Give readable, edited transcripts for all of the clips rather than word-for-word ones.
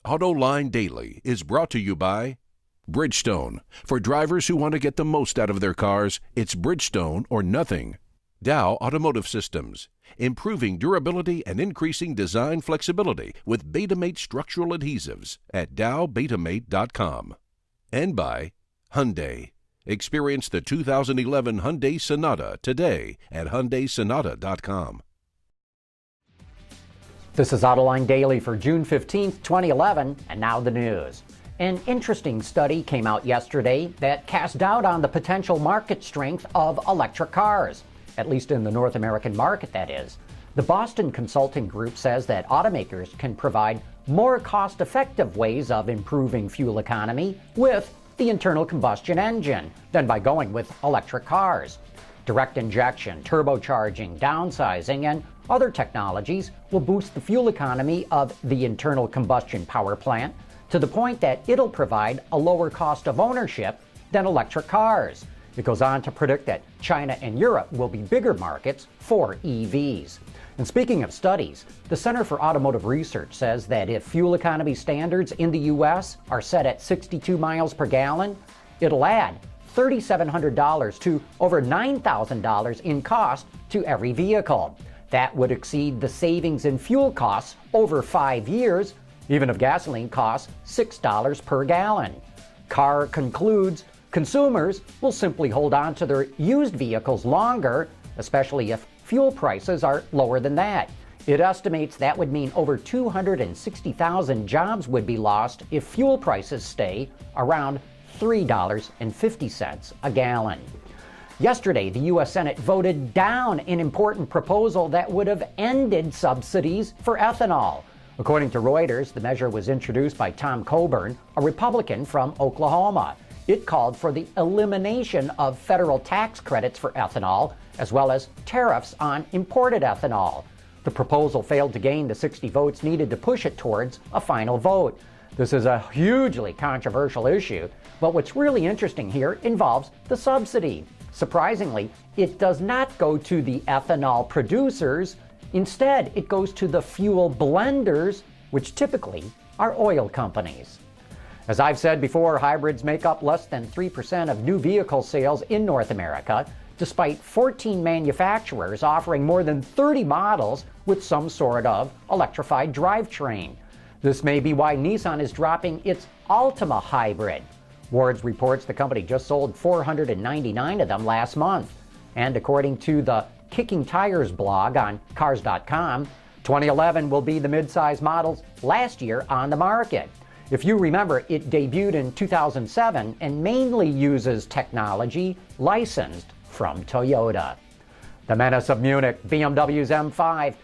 Autoline Daily is brought to you by Bridgestone. For drivers who want to get the most out of their cars, it's Bridgestone or nothing. Dow Automotive Systems, improving durability and increasing design flexibility with Betamate structural adhesives at dowbetamate.com. And by Hyundai. Experience the 2011 Hyundai Sonata today at HyundaiSonata.com. This is Autoline Daily for June 15th, 2011, and now the news. An interesting study came out yesterday that cast doubt on the potential market strength of electric cars, at least in the North American market, that is. The Boston Consulting Group says that automakers can provide more cost-effective ways of improving fuel economy with the internal combustion engine than by going with electric cars. Direct injection, turbocharging, downsizing, and other technologies will boost the fuel economy of the internal combustion power plant to the point that it'll provide a lower cost of ownership than electric cars. It goes on to predict that China and Europe will be bigger markets for EVs. And speaking of studies, the Center for Automotive Research says that if fuel economy standards in the U.S. are set at 62 miles per gallon, it'll add $3,700 to over $9,000 in cost to every vehicle. That would exceed the savings in fuel costs over 5 years, even if gasoline costs $6 per gallon. Carr concludes consumers will simply hold on to their used vehicles longer, especially if fuel prices are lower than that. It estimates that would mean over 260,000 jobs would be lost if fuel prices stay around $3.50 a gallon. Yesterday, the U.S. Senate voted down an important proposal that would have ended subsidies for ethanol. According to Reuters, the measure was introduced by Tom Coburn, a Republican from Oklahoma. It called for the elimination of federal tax credits for ethanol, as well as tariffs on imported ethanol. The proposal failed to gain the 60 votes needed to push it towards a final vote. This is a hugely controversial issue, but what's really interesting here involves the subsidy. Surprisingly, it does not go to the ethanol producers. Instead, it goes to the fuel blenders, which typically are oil companies. As I've said before, hybrids make up less than 3% of new vehicle sales in North America, despite 14 manufacturers offering more than 30 models with some sort of electrified drivetrain. This may be why Nissan is dropping its Altima hybrid. Wards reports the company just sold 499 of them last month. And according to the Kicking Tires blog on Cars.com, 2011 will be the midsize models last year on the market. If you remember, it debuted in 2007 and mainly uses technology licensed from Toyota. The menace of Munich, BMW's M5,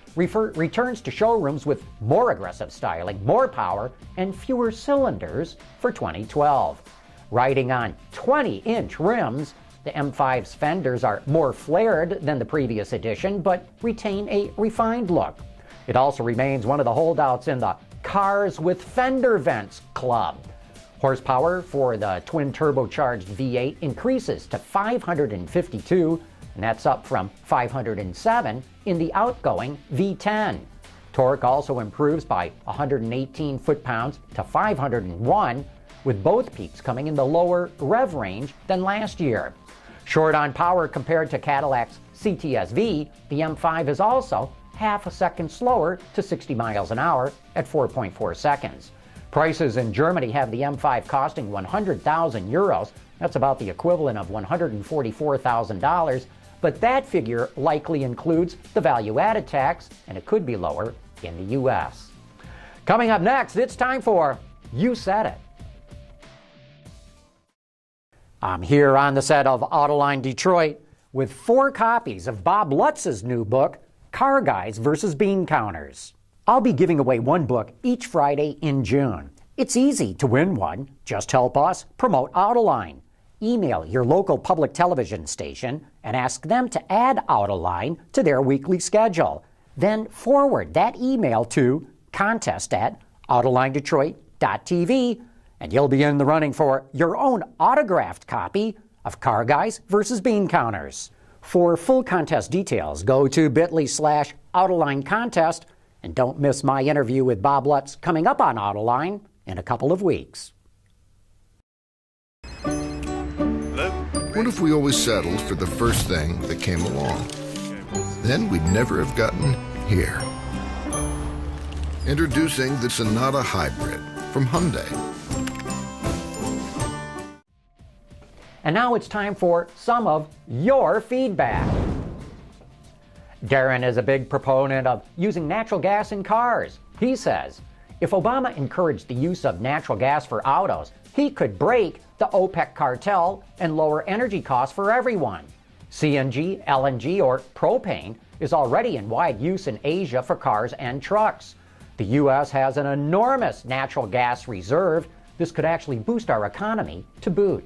returns to showrooms with more aggressive styling, more power, and fewer cylinders for 2012. Riding on 20-inch rims, the M5's fenders are more flared than the previous edition, but retain a refined look. It also remains one of the holdouts in the Cars with Fender Vents Club. Horsepower for the twin-turbocharged V8 increases to 552, and that's up from 507 in the outgoing V10. Torque also improves by 118 foot-pounds to 501, with both peaks coming in the lower rev range than last year. Short on power compared to Cadillac's CTS-V, the M5 is also half a second slower to 60 miles an hour at 4.4 seconds. Prices in Germany have the M5 costing 100,000 euros. That's about the equivalent of $144,000, but that figure likely includes the value-added tax, and it could be lower in the U.S. Coming up next, it's time for You Said It. I'm here on the set of Autoline Detroit with 4 copies of Bob Lutz's new book, Car Guys versus Bean Counters. I'll be giving away one book each Friday in June. It's easy to win one. Just help us promote Autoline. Email your local public television station and ask them to add Autoline to their weekly schedule. Then forward that email to contest@AutolineDetroit.tv, and you'll be in the running for your own autographed copy of Car Guys versus Bean Counters. For full contest details, go to bit.ly/Autoline Contest, and don't miss my interview with Bob Lutz coming up on Autoline in a couple of weeks. What if we always settled for the first thing that came along? Then we'd never have gotten here. Introducing the Sonata Hybrid from Hyundai. And now it's time for some of your feedback. Darren is a big proponent of using natural gas in cars. He says, if Obama encouraged the use of natural gas for autos, he could break the OPEC cartel and lower energy costs for everyone. CNG, LNG, or propane is already in wide use in Asia for cars and trucks. The U.S. has an enormous natural gas reserve. This could actually boost our economy to boot.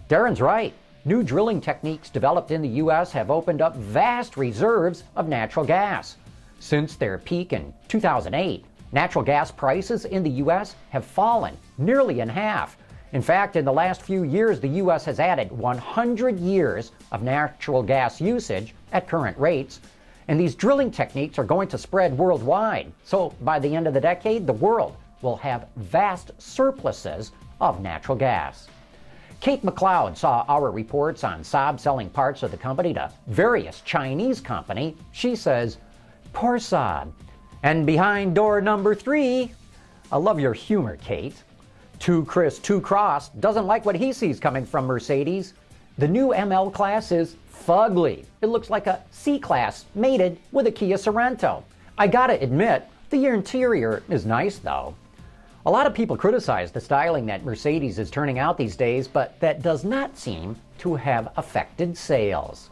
Darren's right. New drilling techniques developed in the U.S. have opened up vast reserves of natural gas. Since their peak in 2008, natural gas prices in the U.S. have fallen nearly in half. In fact, in the last few years, the U.S. has added 100 years of natural gas usage at current rates, and these drilling techniques are going to spread worldwide. So by the end of the decade, the world will have vast surpluses of natural gas. Kate McLeod saw our reports on Saab selling parts of the company to various Chinese companies. She says, poor Saab. And behind door number 3, I love your humor, Kate. Too Cross doesn't like what he sees coming from Mercedes. The new ML class is fugly. It looks like a C-Class mated with a Kia Sorento. I gotta admit, the interior is nice though. A lot of people criticize the styling that Mercedes is turning out these days, but that does not seem to have affected sales.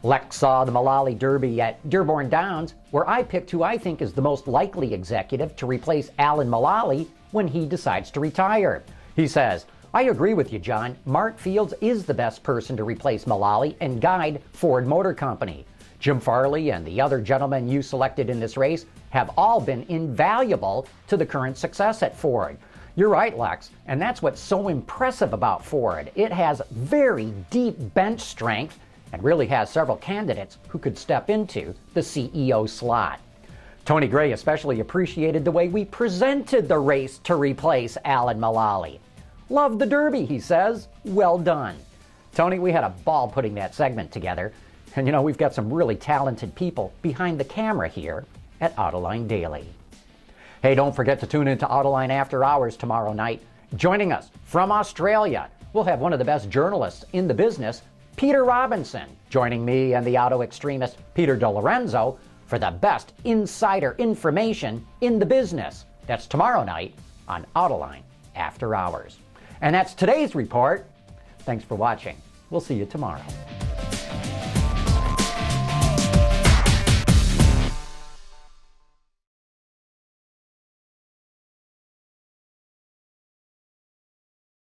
Lex saw the Mullally Derby at Dearborn Downs, where I picked who I think is the most likely executive to replace Alan Mullally when he decides to retire. He says, I agree with you, John. Mark Fields is the best person to replace Mullally and guide Ford Motor Company. Jim Farley and the other gentlemen you selected in this race have all been invaluable to the current success at Ford. You're right, Lex, and that's what's so impressive about Ford. It has very deep bench strength and really has several candidates who could step into the CEO slot. Tony Gray especially appreciated the way we presented the race to replace Alan Mullally. Love the Derby, he says. Well done. Tony, we had a ball putting that segment together. And you know, we've got some really talented people behind the camera here at Autoline Daily. Hey, don't forget to tune into Autoline After Hours tomorrow night. Joining us from Australia, we'll have one of the best journalists in the business, Peter Robinson, joining me and the auto extremist Peter DeLorenzo for the best insider information in the business. That's tomorrow night on Autoline After Hours. And that's today's report. Thanks for watching. We'll see you tomorrow.